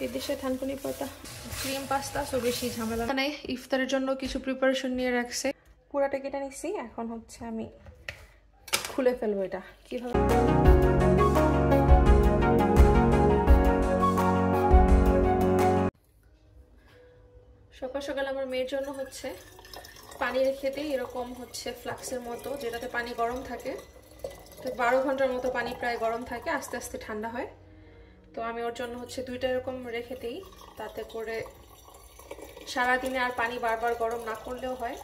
বিদেশে থানকুনি পাতা ক্রিম পাস্তা সো বেশি ঝামেলা নেই। ইফতারের জন্য কিছু প্রিপারেশন নিয়ে রাখছে, পুরাটা কেটে নিচ্ছি। এখন হচ্ছে আমি খুলে ফেলবো এটা কিভাবে। সকাল সকাল আমার মেয়ের জন্য হচ্ছে পানি রেখে দিই, এরকম হচ্ছে ফ্লাক্সের মতো, যেটাতে পানি গরম থাকে। তো 12 ঘন্টার মতো পানি প্রায় গরম থাকে, আস্তে আস্তে ঠান্ডা হয়। তো আমি ওর জন্য হচ্ছে 2টা এরকম রেখে দিই, তাতে করে সারাদিনে আর পানি বারবার গরম না করলেও হয়।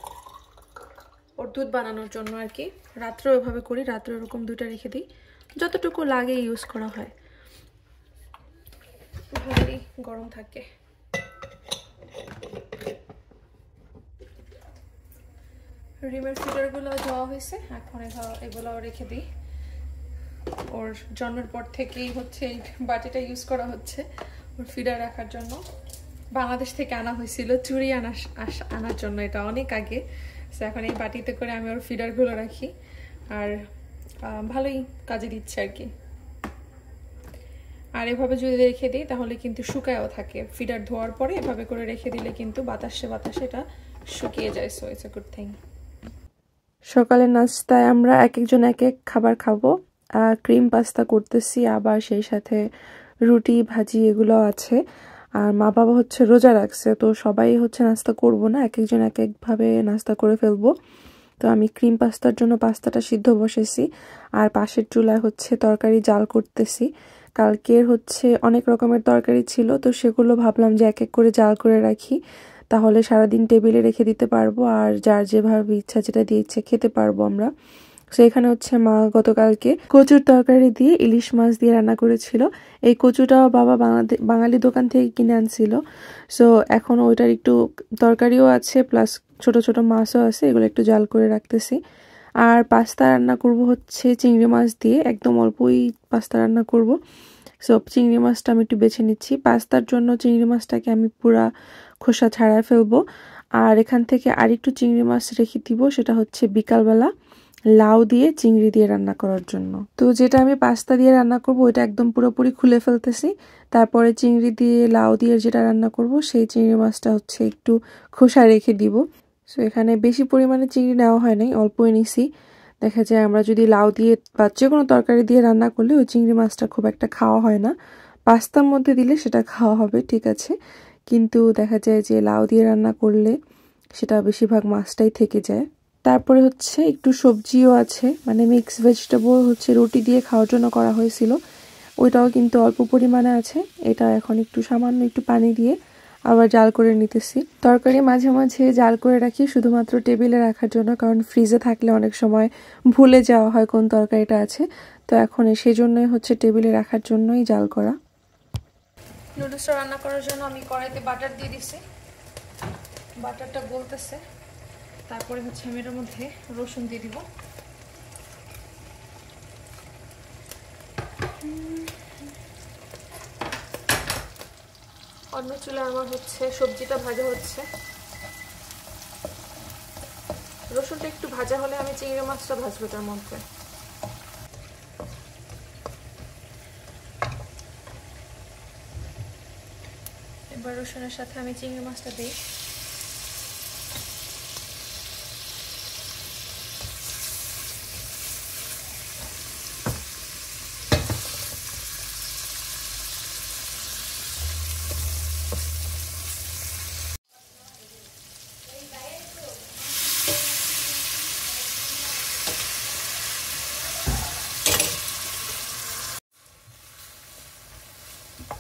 ওর দুধ বানানোর জন্য আর কি, রাত্রেও এভাবে করি, রাত্রে এরকম 2টা রেখে দিই, যতটুকু লাগে ইউজ করা হয়, ভালোই গরম থাকে। রিমের ফিডারগুলো দেওয়া হয়েছে, এখন এগুলো রেখে দিই। ওর জন্মের পর থেকেই হচ্ছে এই বাটিটা ইউজ করা হচ্ছে ওর ফিডার রাখার জন্য। বাংলাদেশ থেকে আনা হয়েছিল চুরি আনার জন্য, এটা অনেক আগে। তো এখন এই বাটিতে করে আমি ওর ফিডারগুলো রাখি, আর ভালোই কাজে দিচ্ছে আর কি। আর এভাবে যদি রেখে দিই তাহলে কিন্তু শুকায়ও থাকে, ফিডার ধোয়ার পরে এভাবে করে রেখে দিলে কিন্তু বাতাসে বাতাসে এটা শুকিয়ে যায়। So it's a good thing. সকালের নাস্তায় আমরা এক একজন এক এক খাবার খাবো। ক্রিম পাস্তা করতেছি, আবার সেই সাথে রুটি ভাজি এগুলো আছে। আর মা বাবা হচ্ছে রোজা রাখছে, তো সবাই হচ্ছে নাস্তা করব না, এক একজন এক একভাবে নাস্তা করে ফেলবো। তো আমি ক্রিম পাস্তার জন্য পাস্তাটা সিদ্ধ বসেছি, আর পাশের চুলায় হচ্ছে তরকারি জাল করতেছি। কালকের হচ্ছে অনেক রকমের তরকারি ছিল, তো সেগুলো ভাবলাম যে এক এক করে জাল করে রাখি, তাহলে সারাদিন টেবিলে রেখে দিতে পারবো, আর যার যেভাবে ইচ্ছা যেটা দিয়ে ইচ্ছে খেতে পারবো আমরা। সো এখানে হচ্ছে মা গতকালকে কচুর তরকারি দিয়ে ইলিশ মাছ দিয়ে রান্না করেছিল। এই কচুটাও বাবা বাঙালি দোকান থেকে কিনে আনছিল। সো এখন ওইটার একটু তরকারিও আছে, প্লাস ছোট ছোট মাছও আছে, এগুলো একটু জাল করে রাখতেছি। আর পাস্তা রান্না করব হচ্ছে চিংড়ি মাছ দিয়ে, একদম অল্পই পাস্তা রান্না করব। সো চিংড়ি মাছটা আমি একটু বেছে নিচ্ছি। পাস্তার জন্য চিংড়ি মাছটাকে আমি পুরা খোসা ছাড়ায় ফেলবো, আর এখান থেকে আরেকটু চিংড়ি মাছ রেখে দিব, সেটা হচ্ছে বিকালবেলা লাউ দিয়ে চিংড়ি দিয়ে রান্না করার জন্য। তো যেটা আমি পাস্তা দিয়ে রান্না করব ওইটা একদম পুরোপুরি খুলে ফেলতেছি, তারপরে চিংড়ি দিয়ে লাউ দিয়ে যেটা রান্না করব সেই চিংড়ি মাছটা হচ্ছে একটু খোসা রেখে দিব। সো এখানে বেশি পরিমাণে চিংড়ি নেওয়া হয় নাই, অল্পই নিছি। দেখা যায় আমরা যদি লাউ দিয়ে বা যে কোনো তরকারি দিয়ে রান্না করলে ওই চিংড়ি মাছটা খুব একটা খাওয়া হয় না, পাস্তার মধ্যে দিলে সেটা খাওয়া হবে ঠিক আছে, কিন্তু দেখা যায় যে লাউ দিয়ে রান্না করলে সেটা বেশিরভাগ মাছটাই থেকে যায়। তারপরে হচ্ছে একটু সবজিও আছে, মানে মিক্স ভেজিটেবল হচ্ছে রুটি দিয়ে খাওয়ার জন্য করা হয়েছিল, ওইটাও কিন্তু অল্প পরিমাণে আছে। এটা এখন একটু সামান্য একটু পানি দিয়ে আবার জাল করে নিতেছি। তরকারি মাঝে মাঝে জাল করে রাখি শুধুমাত্র টেবিলে রাখার জন্য, কারণ ফ্রিজে থাকলে অনেক সময় ভুলে যাওয়া হয় কোন তরকারিটা আছে। তো এখন সেই জন্যই হচ্ছে টেবিলে রাখার জন্যই জাল করা। নুডলসটা রান্না করার জন্য আমি কড়াইতে বাটার দিয়ে দিছি, বাটারটা গলতেছে। তারপরে হচ্ছে আমি এর মধ্যে রসুন দিয়ে দিব। অন্য চুলে আমার হচ্ছে সবজিটা ভাজা হচ্ছে। রসুনটা একটু ভাজা হলে আমি চিংড়ি মাছটা ভাজবো তার মধ্যে। এবার রসুনের সাথে আমি চিংড়ি মাছটা দিই।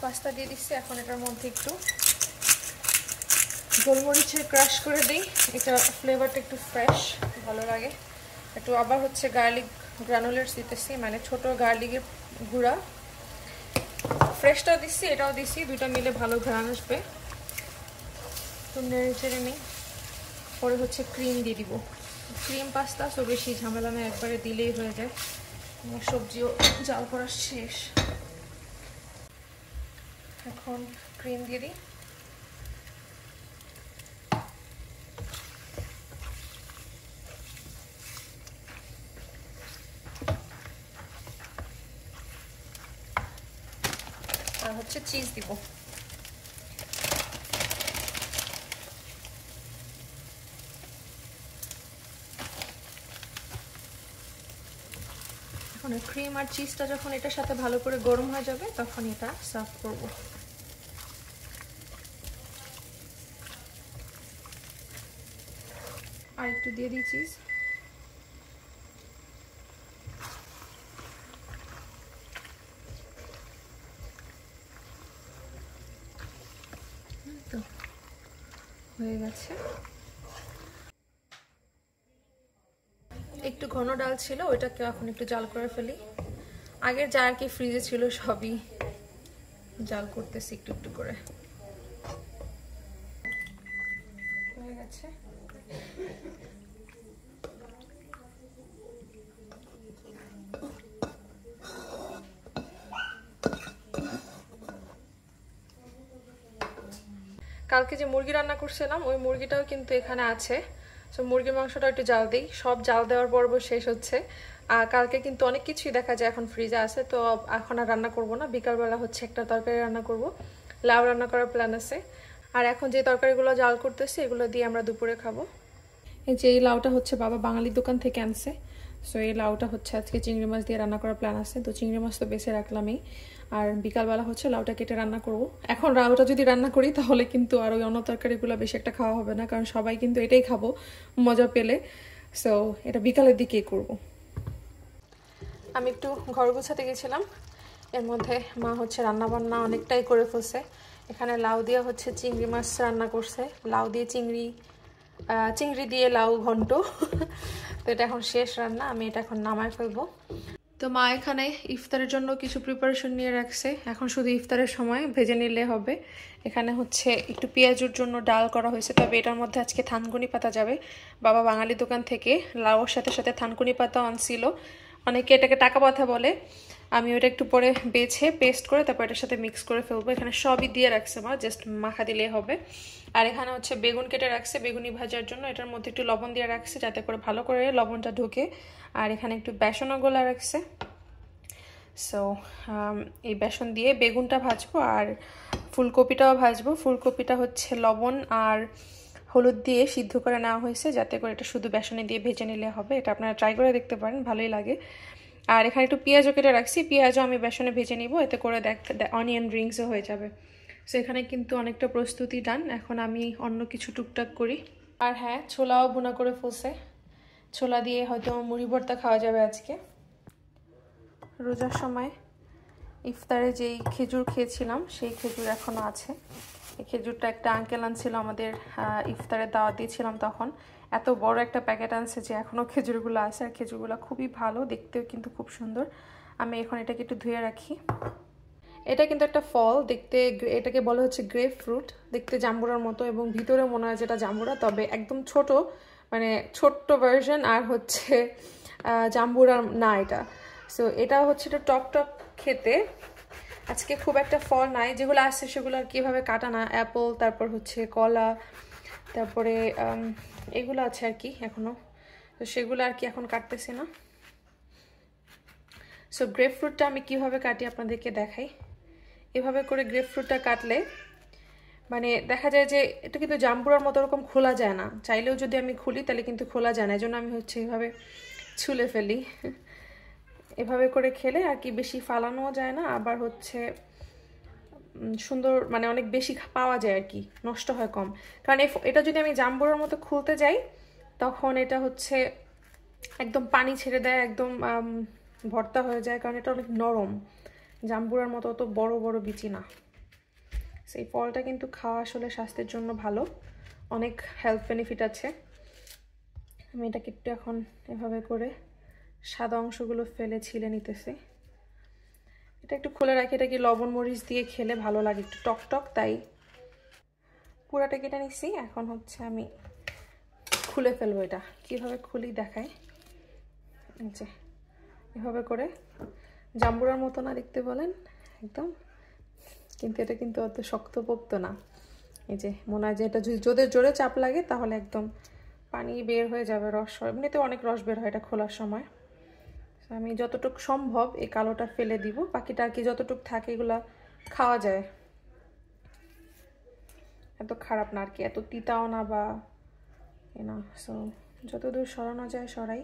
পাস্তা দিয়ে দিচ্ছি, এখন এটার মধ্যে একটু গোলমরিচের ক্রাশ করে দিই, এটা ফ্লেভারটা একটু ফ্রেশ ভালো লাগে। একটু আবার হচ্ছে গার্লিক গ্রানুলেটস দিতেছি, মানে ছোট গার্লিকের গুঁড়া, ফ্রেশটাও দিচ্ছি এটাও দিচ্ছি, দুইটা মিলে ভালো ঘ্রাণ আসবে। তো নেড়ে চেড়ে নিই। পরে হচ্ছে ক্রিম দিয়ে দিব, ক্রিম পাস্তা সো বেশি ঝামেলা না, একবারে দিলেই হয়ে যায়। আমার সবজিও জাল করা শেষ, এখন ক্রিম দিয়ে দিই। আর হচ্ছে চিজ দিব। মানে ক্রিম আর চিজটা যখন এটার সাথে ভালো করে গরম হয়ে যাবে তখন এটা সার্ভ করব। আর একটু দিয়ে দিই চিজ। তো হয়ে গেছে। একটু ঘন ডাল ছিল, ওইটাকে এখন একটু জাল করে ফেলি। আগের যা আর কি ফ্রিজে ছিল সবই জাল করতেছি একটু একটু করে। হয়ে গেছে। কালকে যে মুরগি রান্না করছিলাম ওই মুরগিটাও কিন্তু এখানে আছে। সো মুরগির মাংসটা একটু জাল দিই, সব জাল দেওয়ার পর্ব শেষ হচ্ছে। আর কালকে কিন্তু অনেক কিছুই দেখা যায় এখন ফ্রিজে আছে, তো এখন আর রান্না করব না। বিকালবেলা হচ্ছে একটা তরকারি রান্না করব, লাউ রান্না করার প্ল্যান আছে। আর এখন যে তরকারিগুলো জাল করতেছি এগুলো দিয়ে আমরা দুপুরে খাবো। এই যে এই লাউটা হচ্ছে বাবা বাঙালির দোকান থেকে আনছে। সো এই লাউটা হচ্ছে আজকে চিংড়ি মাছ দিয়ে রান্না করার প্ল্যান আছে, তো চিংড়ি মাছ তো বেছে রাখলামই। আর বিকালবেলা হচ্ছে লাউটা কেটে রান্না করব। এখন লাউটা যদি রান্না করি তাহলে কিন্তু আর ওই অন্য তরকারিগুলো বেশি একটা খাওয়া হবে না, কারণ সবাই কিন্তু এটাই খাবো মজা পেলে। সো এটা বিকালের দিকেই করব। আমি একটু ঘর গুছাতে গেছিলাম, এর মধ্যে মা হচ্ছে রান্না বান্না অনেকটাই করে ফেলছে। এখানে লাউ দিয়ে হচ্ছে চিংড়ি মাছ রান্না করছে, লাউ দিয়ে চিংড়ি দিয়ে লাউ ঘন্ট। তো এটা এখন শেষ রান্না, আমি এটা এখন নামায় ফেলবো। তো মা এখানে ইফতারের জন্য কিছু প্রিপারেশন নিয়ে রাখছে, এখন শুধু ইফতারের সময় ভেজে নিলে হবে। এখানে হচ্ছে একটু পেঁয়াজুর জন্য ডাল করা হয়েছে, তবে এটার মধ্যে আজকে থানকুনি পাতা যাবে। বাবা বাঙালি দোকান থেকে লাউর সাথে সাথে থানকুনি পাতা আনছিল, অনেকে এটাকে টাকা পাতা বলে। আমি ওটা একটু পরে বেছে পেস্ট করে তারপর এটার সাথে মিক্স করে ফেলবো। এখানে সবই দিয়ে রাখছে মা, জাস্ট মাখা দিলেই হবে। আর এখানে হচ্ছে বেগুন কেটে রাখছে বেগুনি ভাজার জন্য, এটার মধ্যে একটু লবণ দিয়ে রাখছে যাতে করে ভালো করে লবণটা ঢুকে। আর এখানে একটু বেসনও গোলা রাখছে। সো এই বেসন দিয়ে বেগুনটা ভাজবো আর ফুলকপিটাও ভাজবো। ফুলকপিটা হচ্ছে লবণ আর হলুদ দিয়ে সিদ্ধ করে নেওয়া হয়েছে যাতে করে এটা শুধু বেসনে দিয়ে ভেজে নিলে হবে। এটা আপনারা ট্রাই করে দেখতে পারেন, ভালোই লাগে। আর এখানে একটু পেঁয়াজও কেটে রাখছি, পেঁয়াজও আমি বেসনে ভেজে নিব, এতে করে অনিয়ন রিংসও হয়ে যাবে। সো এখানে কিন্তু অনেকটা প্রস্তুতি ডান, এখন আমি অন্য কিছু টুকটাক করি। আর হ্যাঁ, ছোলাও ভুনা করে ফেলছে, ছোলা দিয়ে হয়তো মুড়ি ভর্তা খাওয়া যাবে আজকে। রোজার সময় ইফতারে যেই খেজুর খেয়েছিলাম সেই খেজুর এখনও আছে। এই খেজুরটা একটা আঙ্কেল আনছিল আমাদের ইফতারে দাওয়াত দিয়েছিলাম তখন, এত বড় একটা প্যাকেট আনছে যে এখনও খেজুরগুলো আছে। আর খেজুরগুলো খুবই ভালো, দেখতেও কিন্তু খুব সুন্দর। আমি এখন এটাকে একটু ধুয়ে রাখি। এটা কিন্তু একটা ফল, দেখতে এটাকে বলা হচ্ছে গ্রেপ ফ্রুট, দেখতে জাম্বুরার মতো এবং ভিতরে মনে হয় যেটা জাম্বুরা, তবে একদম ছোট, মানে ছোট্ট ভার্সন। আর হচ্ছে জাম্বুরা না এটা। সো এটা হচ্ছে এটা টক টক খেতে। আজকে খুব একটা ফল নাই, যেগুলো আসছে সেগুলো আর কিভাবে কাটা না, অ্যাপল, তারপর হচ্ছে কলা, তারপরে এগুলো আছে আর কি এখনো, তো সেগুলো আর কি এখন কাটতেছি না। সো গ্রেপ ফ্রুটটা আমি কিভাবে কাটি আপনাদেরকে দেখাই। এভাবে করে গ্রেপ ফ্রুটটা কাটলে মানে দেখা যায় যে এটা কিন্তু জাম্বুরার মতো ওরকম খোলা যায় না, চাইলেও যদি আমি খুলি তাহলে কিন্তু খোলা যায় না, এই জন্য আমি হচ্ছে এভাবে ছুলে ফেলি। এভাবে করে খেলে আর কি বেশি ফালানোও যায় না, আবার হচ্ছে সুন্দর, মানে অনেক বেশি পাওয়া যায় আর কি, নষ্ট হয় কম। কারণ এটা যদি আমি জাম্বুরার মতো খুলতে যাই তখন এটা হচ্ছে একদম পানি ছেড়ে দেয়, একদম ভর্তা হয়ে যায়, কারণ এটা অনেক নরম, জাম্বুরার মতো অত বড় বড় বিচি না। সেই ফলটা কিন্তু খাওয়া আসলে স্বাস্থ্যের জন্য ভালো, অনেক হেলথ বেনিফিট আছে। আমি এটাকে একটু এখন এভাবে করে সাদা অংশগুলো ফেলে ছিলে নিতেছি। এটা একটু খুলে রাখি, এটা কি লবণ মরিচ দিয়ে খেলে ভালো লাগে, একটু টক টক, তাই পুরাটা কেটে নিচ্ছি। এখন হচ্ছে আমি খুলে ফেলবো। এটা কিভাবে খুলি দেখাই, যে এভাবে করে, জাম্বুরার মতো না দেখতে বলেন একদম, কিন্তু এটা কিন্তু অত শক্তপোক্ত না। এই যে মনে হয় যে এটা যদি জোরে চাপ লাগে তাহলে একদম পানি বের হয়ে যাবে, রস, এমনিতে অনেক রস বের হয় এটা খোলার সময়। আমি যতটুকু সম্ভব এই কালোটা ফেলে দিব, বাকিটা আর কি যতটুকু থাকে এগুলা খাওয়া যায়, এত খারাপ না আর কি, এত তিতাও না বা না। সো যতদূর সরানো যায় সরাই।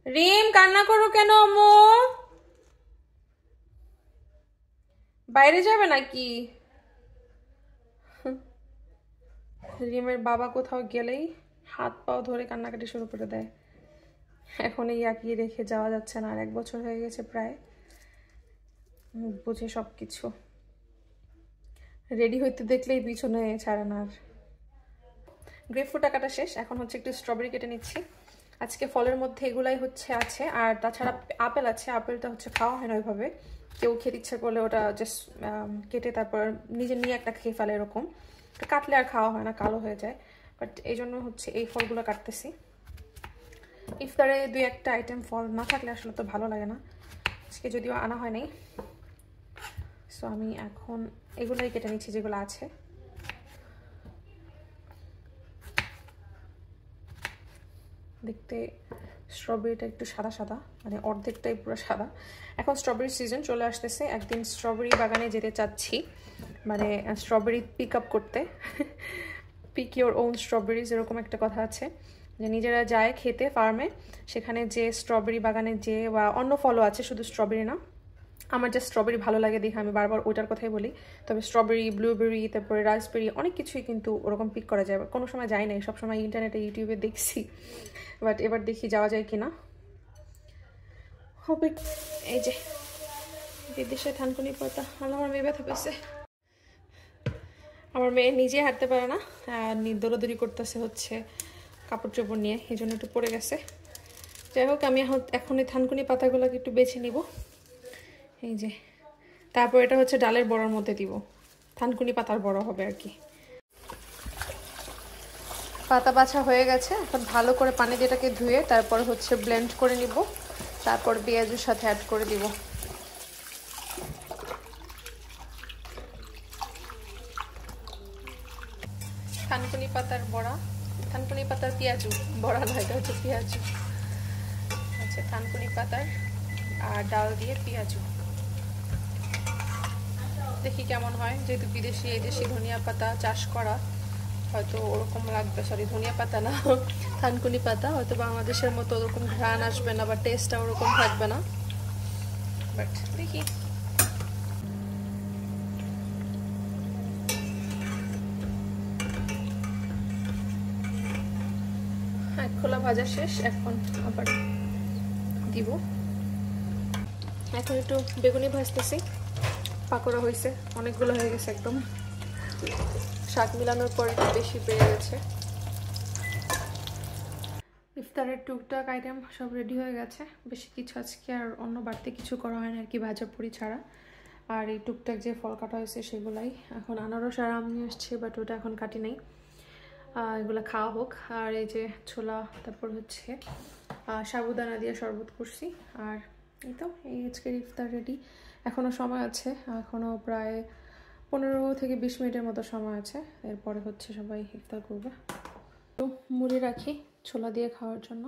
রিম কান্না করো কেন আম্মু? বাইরে যাবে নাকি? রিমের বাবা কোথাও গেলেই হাত পাও ধরে কান্নাকাটি শুরু করে দেয়। এখন এই আঁকিয়ে রেখে যাওয়া যাচ্ছে না, আর 1 বছর হয়ে গেছে প্রায়। বুঝে সব কিছু। রেডি হইতে দেখলেই পিছনে ছাড়ে না আর। গ্রেপফ্রুট কাটা শেষ, এখন হচ্ছে একটু স্ট্রবেরি কেটে নিচ্ছি। আজকে ফলের মধ্যে এগুলাই হচ্ছে আছে, আর তাছাড়া আপেল আছে। আপেলটা হচ্ছে খাওয়া হয় না ওইভাবে, কেউ খেতে ইচ্ছা করলে ওটা জাস্ট কেটে তারপর নিজে নিয়ে একটা খেয়ে ফেলে, এরকম কাটলে আর খাওয়া হয় না, কালো হয়ে যায়। বাট এই জন্য হচ্ছে এই ফলগুলো কাটতেছি। ইফতারে 2-1টা আইটেম ফল না থাকলে আসলে তো ভালো লাগে না। আজকে যদিও আনা হয় নাই, সো আমি এখন এগুলোই কেটে নিচ্ছি যেগুলো আছে। দেখতে স্ট্রবেরিটা একটু সাদা সাদা, মানে অর্ধেকটাই পুরো সাদা। এখন স্ট্রবেরি সিজন চলে আসতেছে, একদিন স্ট্রবেরি বাগানে যেতে চাচ্ছি, মানে স্ট্রবেরি পিক আপ করতে। পিক ইউর ওন স্ট্রবেরিজ এরকম একটা কথা আছে, যে নিজেরা যায় খেতে ফার্মে, সেখানে যে স্ট্রবেরি বাগানে যে, বা অন্য ফলও আছে, শুধু স্ট্রবেরি না। আমার যে স্ট্রবেরি ভালো লাগে দেখে আমি বারবার ওইটার কথাই বলি। তবে স্ট্রবেরি, ব্লুবেরি, তারপরে রাসবেরি, অনেক কিছুই কিন্তু ওরকম পিক করা যায়। কোনো সময় যাই নাই, সবসময় ইন্টারনেটে ইউটিউবে দেখছি, বাট এবার দেখি যাওয়া যায় কিনা। হবে। এই যে বিদেশে থানকুনি পাতা, আমার মেয়ে ব্যথা পেয়েছে। আমার মেয়ে নিজে হাঁটতে পারে না, দৌড়াদৌড়ি করতেছে হচ্ছে কাপড় চোপড় নিয়ে, এই জন্য একটু পড়ে গেছে। যাই হোক, আমি এখন এই থানকুনি পাতাগুলোকে একটু বেছে নিব। এই যে, তারপর এটা হচ্ছে ডালের বড়ার মধ্যে দিব, থানকুনি পাতার বড়া হবে আর কি। পাতা বাছা হয়ে গেছে, এখন ভালো করে পানি দিয়ে এটাকে ধুয়ে তারপর হচ্ছে ব্লেন্ড করে নিব, তারপর পেঁয়াজের সাথে অ্যাড করে দিব। থানকুনি পাতার বড়া, থানকুনি পাতার পেঁয়াজু, বড়া না, এটা হচ্ছে পেঁয়াজু। আচ্ছা, থানকুনি পাতার আর ডাল দিয়ে পেঁয়াজু, দেখি কেমন হয়। যেহেতু বিদেশি, এই দেশি ধনিয়া পাতা চাষ করা, হয়তো ওরকম লাগবে। সরি, ধনিয়া পাতা না, থানকুনি পাতা। হয়তো বাংলাদেশের মতো ওরকম ঘ্রাণ আসবে না, বা টেস্টটা ওরকম থাকবে না, বাট দেখি। এক খোলা ভাজা শেষ, এখন আবার দিব। এখন একটু বেগুনি ভাজতেছি, পাকোড়া হয়েছে, অনেকগুলো হয়ে গেছে একদম। শাক মিলানোর পর একটু বেশি বেড়ে গেছে। ইফতারের টুকটাক আইটেম সব রেডি হয়ে গেছে, বেশি কিছু আজকে আর অন্য বাড়তি কিছু করা হয় না আর কি, ভাজা পুরি ছাড়া। আর এই টুকটাক যে ফল কাটা হয়েছে সেগুলাই। এখন আনারস আর আম নিয়ে এসছে, বাট ওটা এখন কাটি নাই, এগুলো খাওয়া হোক। আর এই যে ছোলা, তারপর হচ্ছে সাবুদানা দিয়ে শরবত করছি। আর এই তো, এই আজকের ইফতার রেডি। এখনও সময় আছে, এখনও প্রায় 15 থেকে 20 মিনিটের মতো সময় আছে, এরপরে হচ্ছে সবাই ইফতার করবে। তো মুড়ি রাখি ছোলা দিয়ে খাওয়ার জন্য।